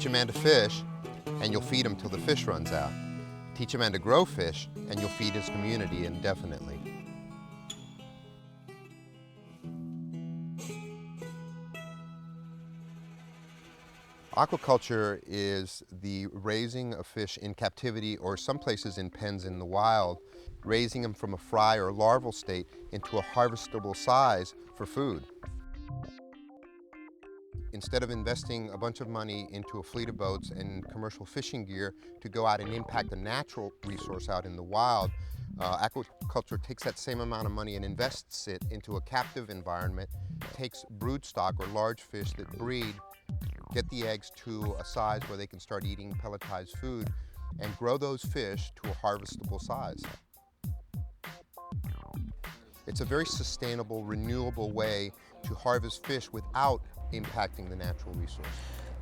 Teach a man to fish, and you'll feed him till the fish runs out. Teach a man to grow fish, and you'll feed his community indefinitely. Aquaculture is the raising of fish in captivity, or some places in pens in the wild, raising them from a fry or larval state into a harvestable size for food. Instead of investing a bunch of money into a fleet of boats and commercial fishing gear to go out and impact a natural resource out in the wild, aquaculture takes that same amount of money and invests it into a captive environment, takes broodstock or large fish that breed, get the eggs to a size where they can start eating pelletized food, and grow those fish to a harvestable size. It's a very sustainable, renewable way to harvest fish without impacting the natural resource.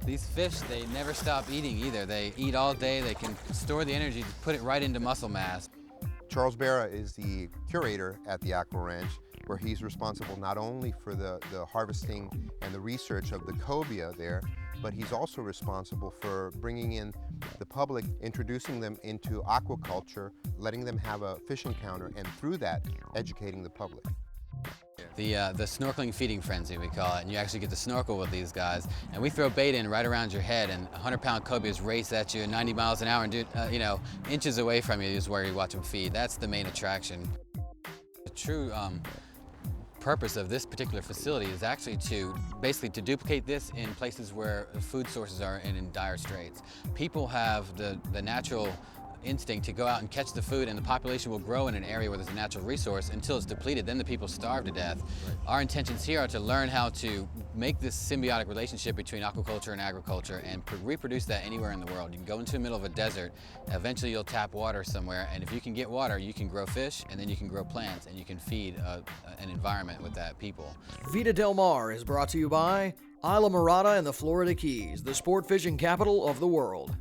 These fish, they never stop eating either. They eat all day, they can store the energy to put it right into muscle mass. Charles Barra is the curator at the Aqua Ranch, where he's responsible not only for the harvesting and the research of the cobia there, but he's also responsible for bringing in the public, introducing them into aquaculture, letting them have a fish encounter, and through that, educating the public. The snorkeling feeding frenzy, we call it, and you actually get to snorkel with these guys, and we throw bait in right around your head, and 100-pound cobias race at you at 90 miles an hour and inches away from you is where you watch them feed. That's the main attraction. The true purpose of this particular facility is actually to duplicate this in places where food sources are in dire straits. People have the natural instinct to go out and catch the food, and the population will grow in an area where there's a natural resource until it's depleted. Then the people starve to death. Right. Our intentions here are to learn how to make this symbiotic relationship between aquaculture and agriculture and reproduce that anywhere in the world. You can go into the middle of a desert, eventually you'll tap water somewhere, and if you can get water, you can grow fish, and then you can grow plants, and you can feed an environment with that people. Vida Del Mar is brought to you by Isla Mirada and the Florida Keys, the sport fishing capital of the world.